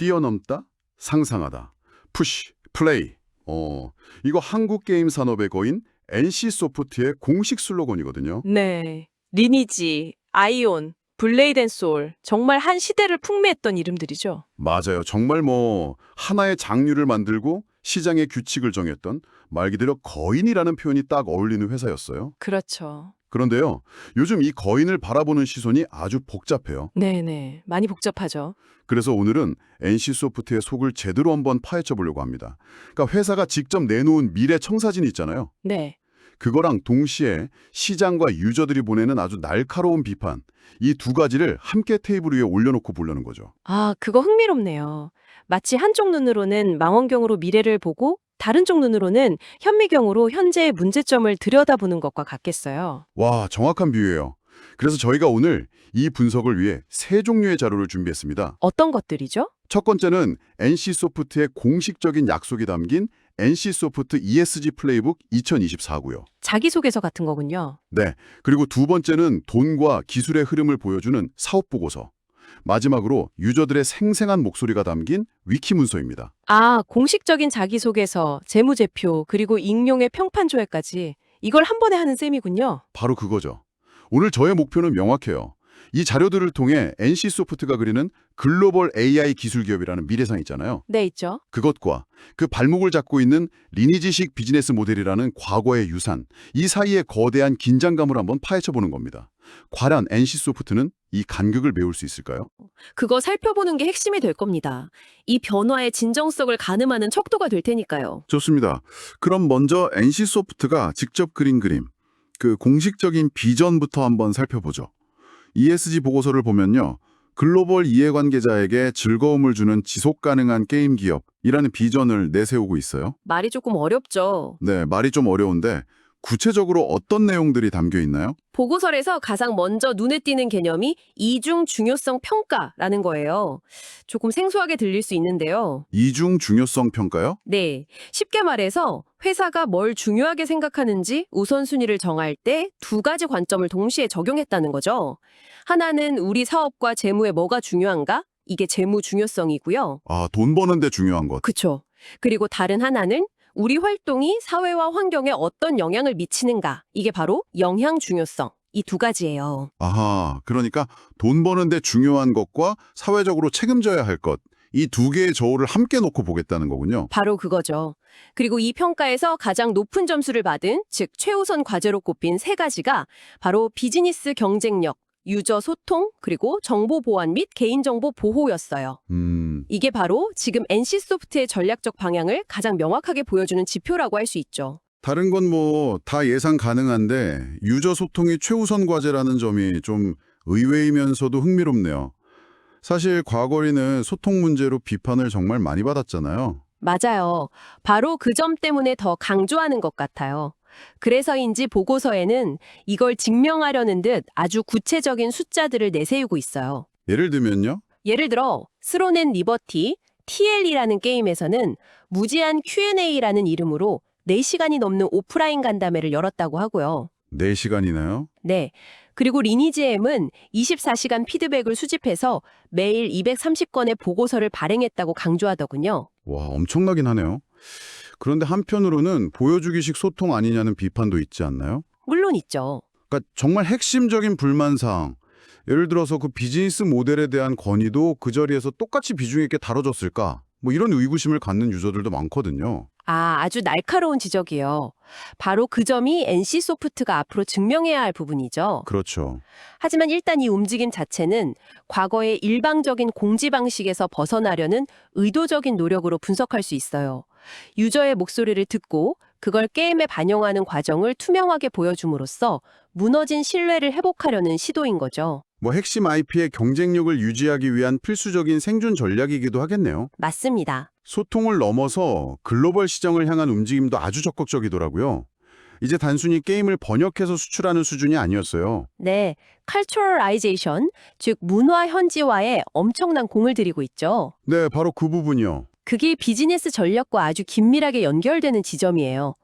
뛰어넘다, 상상하다, 푸시, 플레이. 이거 한국 게임 산업의 거인 NC소프트의 공식 슬로건이거든요. 네. 리니지, 아이온, 블레이드 앤 소울. 정말 한 시대를 풍미했던 이름들이죠. 맞아요. 정말 하나의 장르를 만들고 시장의 규칙을 정했던 말 그대로 거인이라는 표현이 딱 어울리는 회사였어요. 그렇죠. 그런데요, 요즘 이 거인을 바라보는 시선이 아주 복잡해요. 네네. 많이 복잡하죠. 그래서 오늘은 NC소프트의 속을 제대로 한번 파헤쳐 보려고 합니다. 그러니까 회사가 직접 내놓은 미래 청사진 있잖아요. 네. 그거랑 동시에 시장과 유저들이 보내는 아주 날카로운 비판, 이 두 가지를 함께 테이블 위에 올려놓고 보려는 거죠. 아, 그거 흥미롭네요. 마치 한쪽 눈으로는 망원경으로 미래를 보고 다른 쪽 눈으로는 현미경으로 현재의 문제점을 들여다보는 것과 같겠어요. 와, 정확한 비유예요. 그래서 저희가 오늘 이 분석을 위해 세 종류의 자료를 준비했습니다. 어떤 것들이죠? 첫 번째는 NC소프트의 공식적인 약속이 담긴 NC소프트 ESG 플레이북 2024고요. 자기소개서 같은 거군요. 네, 그리고 두 번째는 돈과 기술의 흐름을 보여주는 사업 보고서. 마지막으로 유저들의 생생한 목소리가 담긴 위키 문서입니다. 아, 공식적인 자기소개서, 재무제표, 그리고 익명의 평판 조회까지 이걸 한 번에 하는 셈이군요. 바로 그거죠. 오늘 저의 목표는 명확해요. 이 자료들을 통해 NC소프트가 그리는 글로벌 AI 기술 기업이라는 미래상 있잖아요. 네, 있죠. 그것과 그 발목을 잡고 있는 리니지식 비즈니스 모델이라는 과거의 유산, 이 사이의 거대한 긴장감을 한번 파헤쳐보는 겁니다. 과연 NC소프트는 이 간극을 메울 수 있을까요? 그거 살펴보는 게 핵심이 될 겁니다. 이 변화의 진정성을 가늠하는 척도가 될 테니까요. 좋습니다. 그럼 먼저 NC소프트가 직접 그린 그림, 그 공식적인 비전부터 한번 살펴보죠. ESG 보고서를 보면요. 글로벌 이해관계자에게 즐거움을 주는 지속 가능한 게임 기업이라는 비전을 내세우고 있어요. 말이 조금 어렵죠. 네, 말이 좀 어려운데 구체적으로 어떤 내용들이 담겨 있나요? 보고서에서 가장 먼저 눈에 띄는 개념이 이중 중요성 평가라는 거예요. 조금 생소하게 들릴 수 있는데요. 이중 중요성 평가요? 네, 쉽게 말해서 회사가 뭘 중요하게 생각하는지 우선순위를 정할 때 두 가지 관점을 동시에 적용했다는 거죠. 하나는 우리 사업과 재무에 뭐가 중요한가? 이게 재무 중요성이고요. 아, 돈 버는데 중요한 것. 그쵸. 그리고 다른 하나는 우리 활동이 사회와 환경에 어떤 영향을 미치는가. 이게 바로 영향 중요성. 이 두 가지예요. 아하, 그러니까 돈 버는데 중요한 것과 사회적으로 책임져야 할 것, 이 두 개의 저울을 함께 놓고 보겠다는 거군요. 바로 그거죠. 그리고 이 평가에서 가장 높은 점수를 받은, 즉 최우선 과제로 꼽힌 세 가지가 바로 비즈니스 경쟁력, 유저 소통, 그리고 정보 보안 및 개인정보 보호였어요. 이게 바로 지금 NC소프트의 전략적 방향을 가장 명확하게 보여주는 지표라고 할 수 있죠. 다른 건 다 예상 가능한데 유저 소통이 최우선 과제라는 점이 좀 의외이면서도 흥미롭네요. 사실 과거에는 소통 문제로 비판을 정말 많이 받았잖아요. 맞아요. 바로 그 점 때문에 더 강조하는 것 같아요. 그래서인지 보고서에는 이걸 증명하려는 듯 아주 구체적인 숫자들을 내세우고 있어요. 예를 들면요? 예를 들어 스론 앤 리버티, TL이라는 게임에서는 무제한 Q&A라는 이름으로 4시간이 넘는 오프라인 간담회를 열었다고 하고요. 4시간이나요? 네. 그리고 리니지 M은 24시간 피드백을 수집해서 매일 230건의 보고서를 발행했다고 강조하더군요. 와, 엄청나긴 하네요. 그런데 한편으로는 보여주기식 소통 아니냐는 비판도 있지 않나요? 물론 있죠. 그러니까 정말 핵심적인 불만사항, 예를 들어서 그 비즈니스 모델에 대한 건의도 그 자리에서 똑같이 비중 있게 다뤄졌을까? 이런 의구심을 갖는 유저들도 많거든요. 아, 아주 날카로운 지적이요. 바로 그 점이 NC소프트가 앞으로 증명해야 할 부분이죠. 그렇죠. 하지만 일단 이 움직임 자체는 과거의 일방적인 공지 방식에서 벗어나려는 의도적인 노력으로 분석할 수 있어요. 유저의 목소리를 듣고 그걸 게임에 반영하는 과정을 투명하게 보여줌으로써 무너진 신뢰를 회복하려는 시도인 거죠. 핵심 IP의 경쟁력을 유지하기 위한 필수적인 생존 전략이기도 하겠네요. 맞습니다. 소통을 넘어서 글로벌 시장을 향한 움직임도 아주 적극적이더라고요. 이제 단순히 게임을 번역해서 수출하는 수준이 아니었어요. 네, culturalization, 즉 문화 현지화에 엄청난 공을 들이고 있죠. 네, 바로 그 부분이요. 그게 비즈니스 전략과 아주 긴밀하게 연결되는 지점이에요.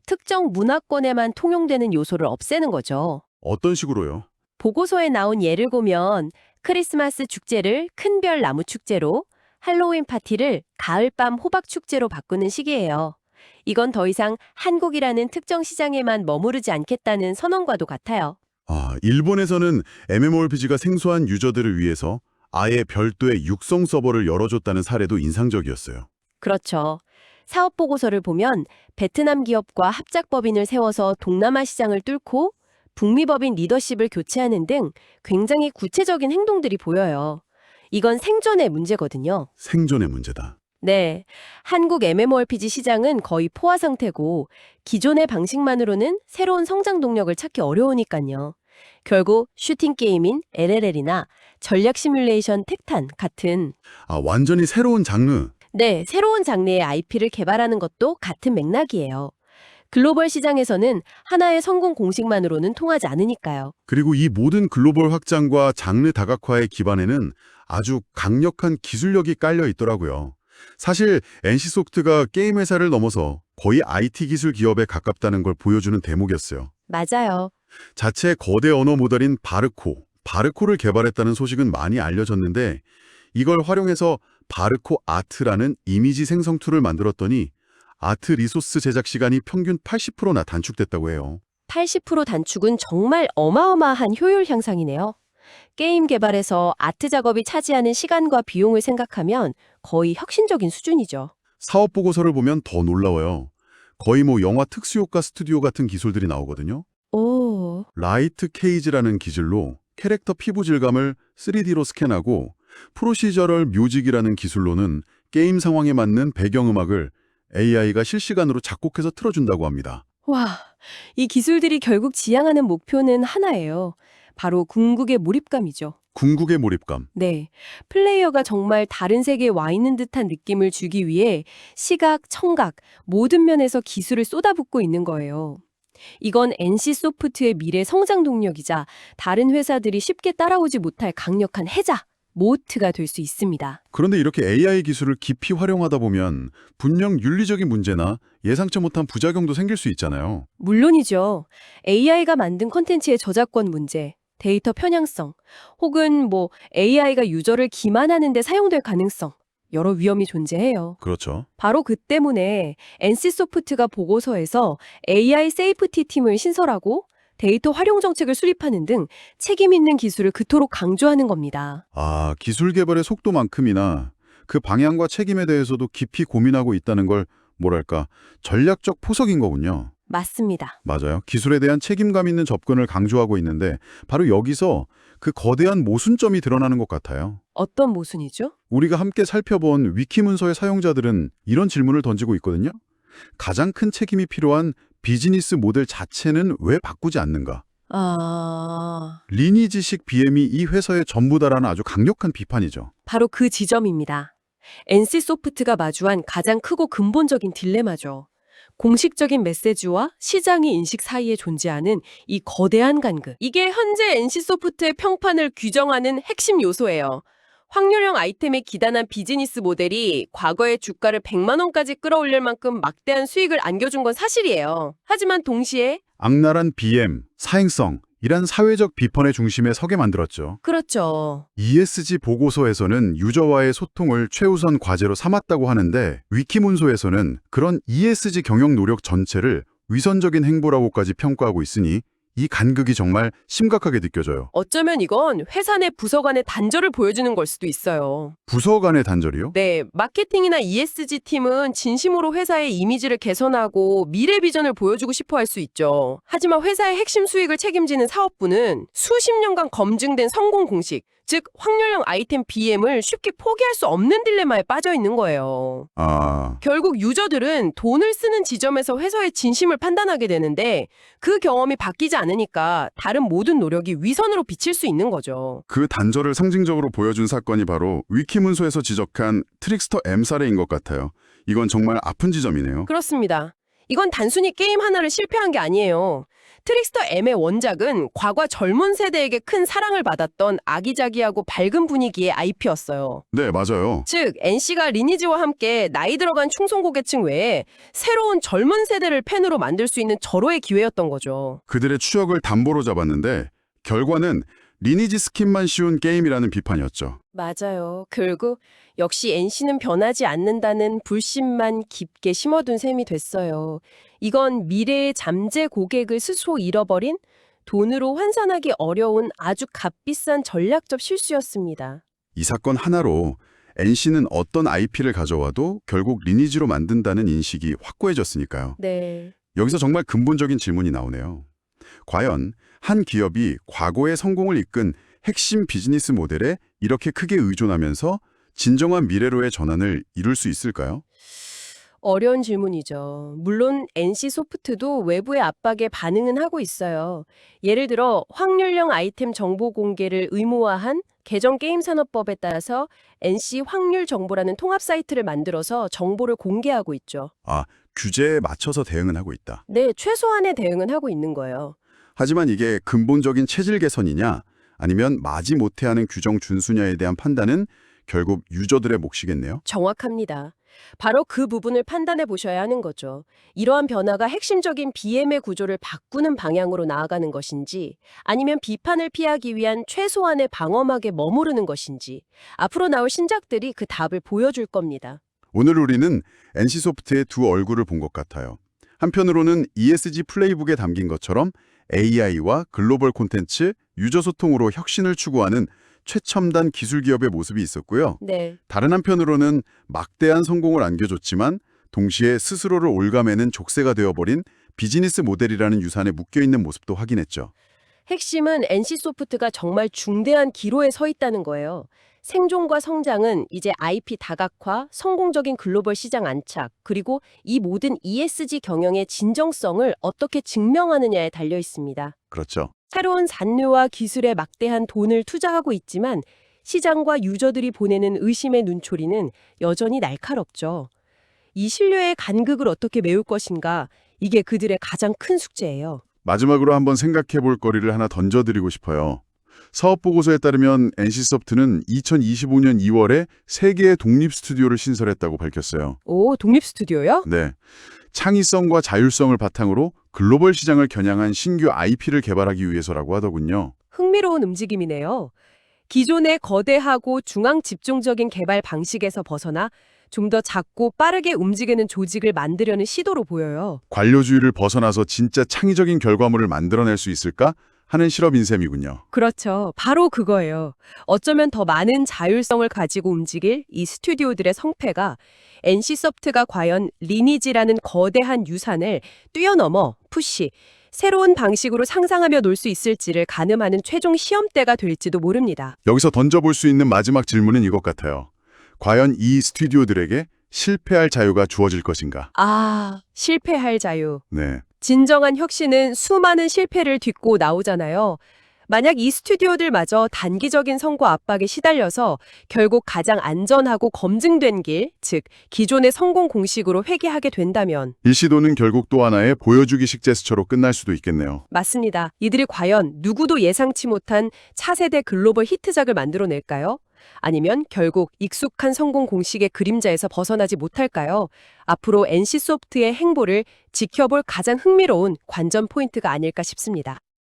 특정 문화권에만 통용되는 요소를 없애는 거죠. 어떤 식으로요? 보고서에 나온 예를 보면 크리스마스 축제를 큰별 나무 축제로, 할로윈 파티를 가을밤 호박 축제로 바꾸는 시기예요. 이건 더 이상 한국이라는 특정 시장에만 머무르지 않겠다는 선언과도 같아요. 일본에서는 MMORPG가 생소한 유저들을 위해서 아예 별도의 육성 서버를 열어줬다는 사례도 인상적이었어요. 그렇죠. 사업 보고서를 보면 베트남 기업과 합작법인을 세워서 동남아 시장을 뚫고 북미 법인 리더십을 교체하는 등 굉장히 구체적인 행동들이 보여요. 이건 생존의 문제거든요. 생존의 문제다. 네, 한국 MMORPG 시장은 거의 포화 상태고 기존의 방식만으로는 새로운 성장 동력을 찾기 어려우니까요. 결국 슈팅 게임인 LLL이나 전략 시뮬레이션 택탄 같은 완전히 새로운 장르. 네, 새로운 장르의 IP를 개발하는 것도 같은 맥락이에요. 글로벌 시장에서는 하나의 성공 공식만으로는 통하지 않으니까요. 그리고 이 모든 글로벌 확장과 장르 다각화의 기반에는 아주 강력한 기술력이 깔려 있더라고요. 사실 NC소프트가 게임 회사를 넘어서 거의 IT 기술 기업에 가깝다는 걸 보여주는 대목이었어요. 맞아요. 자체 거대 언어 모델인 바르코를 개발했다는 소식은 많이 알려졌는데 이걸 활용해서 바르코 아트라는 이미지 생성 툴을 만들었더니 아트 리소스 제작 시간이 평균 80%나 단축됐다고 해요. 80% 단축은 정말 어마어마한 효율 향상이네요. 게임 개발에서 아트 작업이 차지하는 시간과 비용을 생각하면 거의 혁신적인 수준이죠. 사업 보고서를 보면 더 놀라워요. 거의 영화 특수효과 스튜디오 같은 기술들이 나오거든요. 오, 라이트 케이지라는 기술로 캐릭터 피부 질감을 3D로 스캔하고 프로시저럴 뮤직이라는 기술로는 게임 상황에 맞는 배경음악을 AI가 실시간으로 작곡해서 틀어준다고 합니다. 와, 이 기술들이 결국 지향하는 목표는 하나예요. 바로 궁극의 몰입감이죠. 궁극의 몰입감. 네, 플레이어가 정말 다른 세계에 와 있는 듯한 느낌을 주기 위해 시각, 청각, 모든 면에서 기술을 쏟아붓고 있는 거예요. 이건 NC소프트의 미래 성장 동력이자 다른 회사들이 쉽게 따라오지 못할 강력한 해자, 모트가 될 수 있습니다. 그런데 이렇게 AI 기술을 깊이 활용하다 보면 분명 윤리적인 문제나 예상치 못한 부작용도 생길 수 있잖아요. 물론이죠. AI가 만든 콘텐츠의 저작권 문제, 데이터 편향성, 혹은 AI가 유저를 기만하는 데 사용될 가능성, 여러 위험이 존재해요. 그렇죠. 바로 그 때문에 NC소프트가 보고서에서 AI 세이프티 팀을 신설하고 데이터 활용 정책을 수립하는 등 책임 있는 기술을 그토록 강조하는 겁니다. 기술 개발의 속도만큼이나 그 방향과 책임에 대해서도 깊이 고민하고 있다는 걸 전략적 포석인 거군요. 맞습니다. 맞아요. 기술에 대한 책임감 있는 접근을 강조하고 있는데 바로 여기서 그 거대한 모순점이 드러나는 것 같아요. 어떤 모순이죠? 우리가 함께 살펴본 위키문서의 사용자들은 이런 질문을 던지고 있거든요. 가장 큰 책임이 필요한 비즈니스 모델 자체는 왜 바꾸지 않는가? 리니지식 BM이 이 회사의 전부다라는 아주 강력한 비판이죠. 바로 그 지점입니다. NC소프트가 마주한 가장 크고 근본적인 딜레마죠. 공식적인 메시지와 시장의 인식 사이에 존재하는 이 거대한 간극. 이게 현재 NC소프트의 평판을 규정하는 핵심 요소예요. 확률형 아이템에 기단한 비즈니스 모델이 과거의 주가를 100만 원까지 끌어올릴 만큼 막대한 수익을 안겨준 건 사실이에요. 하지만 동시에 악랄한 BM, 사행성, 이란 사회적 비판의 중심에 서게 만들었죠. 그렇죠. ESG 보고서에서는 유저와의 소통을 최우선 과제로 삼았다고 하는데 위키문서에서는 그런 ESG 경영 노력 전체를 위선적인 행보라고까지 평가하고 있으니 이 간극이 정말 심각하게 느껴져요. 어쩌면 이건 회사 내 부서 간의 단절을 보여주는 걸 수도 있어요. 부서 간의 단절이요? 네, 마케팅이나 ESG 팀은 진심으로 회사의 이미지를 개선하고 미래 비전을 보여주고 싶어 할 수 있죠. 하지만 회사의 핵심 수익을 책임지는 사업부는 수십 년간 검증된 성공 공식, 즉 확률형 아이템 BM을 쉽게 포기할 수 없는 딜레마에 빠져 있는 거예요. 결국 유저들은 돈을 쓰는 지점에서 회사의 진심을 판단하게 되는데 그 경험이 바뀌지 않으니까 다른 모든 노력이 위선으로 비칠 수 있는 거죠. 그 단절을 상징적으로 보여준 사건이 바로 위키문서에서 지적한 트릭스터 M 사례인 것 같아요. 이건 정말 아픈 지점이네요. 그렇습니다. 이건 단순히 게임 하나를 실패한 게 아니에요. 트릭스터 M의 원작은 과거 젊은 세대에게 큰 사랑을 받았던 아기자기하고 밝은 분위기의 IP였어요. 네, 맞아요. 즉, NC가 리니지와 함께 나이 들어간 충성고객층 외에 새로운 젊은 세대를 팬으로 만들 수 있는 절호의 기회였던 거죠. 그들의 추억을 담보로 잡았는데 결과는 리니지 스킨만 씌운 게임이라는 비판이었죠. 맞아요. 결국 역시 NC는 변하지 않는다는 불신만 깊게 심어둔 셈이 됐어요. 이건 미래의 잠재 고객을 스스로 잃어버린 돈으로 환산하기 어려운 아주 값비싼 전략적 실수였습니다. 이 사건 하나로 NC는 어떤 IP를 가져와도 결국 리니지로 만든다는 인식이 확고해졌으니까요. 네. 여기서 정말 근본적인 질문이 나오네요. 과연 한 기업이 과거의 성공을 이끈 핵심 비즈니스 모델에 이렇게 크게 의존하면서 진정한 미래로의 전환을 이룰 수 있을까요? 어려운 질문이죠. 물론 NC소프트도 외부의 압박에 반응은 하고 있어요. 예를 들어 확률형 아이템 정보 공개를 의무화한 개정 게임 산업법에 따라서 NC 확률 정보라는 통합 사이트를 만들어서 정보를 공개하고 있죠. 규제에 맞춰서 대응은 하고 있다. 네, 최소한의 대응은 하고 있는 거예요. 하지만 이게 근본적인 체질 개선이냐 아니면 마지못해 하는 규정 준수냐에 대한 판단은 결국 유저들의 몫이겠네요. 정확합니다. 바로 그 부분을 판단해 보셔야 하는 거죠. 이러한 변화가 핵심적인 BM의 구조를 바꾸는 방향으로 나아가는 것인지 아니면 비판을 피하기 위한 최소한의 방어막에 머무르는 것인지 앞으로 나올 신작들이 그 답을 보여줄 겁니다. 오늘 우리는 NC소프트의 두 얼굴을 본 것 같아요. 한편으로는 ESG 플레이북에 담긴 것처럼 AI와 글로벌 콘텐츠, 유저 소통으로 혁신을 추구하는 최첨단 기술 기업의 모습이 있었고요. 네. 다른 한편으로는 막대한 성공을 안겨줬지만 동시에 스스로를 올가매는 족쇄가 되어버린 비즈니스 모델이라는 유산에 묶여있는 모습도 확인했죠. 핵심은 NC소프트가 정말 중대한 기로에 서 있다는 거예요. 생존과 성장은 이제 IP 다각화, 성공적인 글로벌 시장 안착, 그리고 이 모든 ESG 경영의 진정성을 어떻게 증명하느냐에 달려 있습니다. 그렇죠. 새로운 잔류와 기술에 막대한 돈을 투자하고 있지만 시장과 유저들이 보내는 의심의 눈초리는 여전히 날카롭죠. 이 신뢰의 간극을 어떻게 메울 것인가, 이게 그들의 가장 큰 숙제예요. 마지막으로 한번 생각해 볼 거리를 하나 던져드리고 싶어요. 사업보고서에 따르면 NC소프트는 2025년 2월에 3개의 독립 스튜디오를 신설했다고 밝혔어요. 오, 독립 스튜디오요? 네. 창의성과 자율성을 바탕으로 글로벌 시장을 겨냥한 신규 IP를 개발하기 위해서라고 하더군요. 흥미로운 움직임이네요. 기존의 거대하고 중앙 집중적인 개발 방식에서 벗어나 좀 더 작고 빠르게 움직이는 조직을 만들려는 시도로 보여요. 관료주의를 벗어나서 진짜 창의적인 결과물을 만들어낼 수 있을까 하는 실험인 셈이군요. 그렇죠. 바로 그거예요. 어쩌면 더 많은 자율성을 가지고 움직일 이 스튜디오들의 성패가 NC소프트가 과연 리니지라는 거대한 유산을 뛰어넘어 푸시, 새로운 방식으로 상상하며 놀 수 있을지를 가늠하는 최종 시험대가 될지도 모릅니다. 여기서 던져볼 수 있는 마지막 질문은 이것 같아요. 과연 이 스튜디오들에게 실패할 자유가 주어질 것인가? 실패할 자유. 네. 진정한 혁신은 수많은 실패를 딛고 나오잖아요. 만약 이 스튜디오들마저 단기적인 성과 압박에 시달려서 결국 가장 안전하고 검증된 길, 즉 기존의 성공 공식으로 회귀하게 된다면 이 시도는 결국 또 하나의 보여주기식 제스처로 끝날 수도 있겠네요. 맞습니다. 이들이 과연 누구도 예상치 못한 차세대 글로벌 히트작을 만들어낼까요? 아니면 결국 익숙한 성공 공식의 그림자에서 벗어나지 못할까요? 앞으로 NC소프트의 행보를 지켜볼 가장 흥미로운 관전 포인트가 아닐까 싶습니다.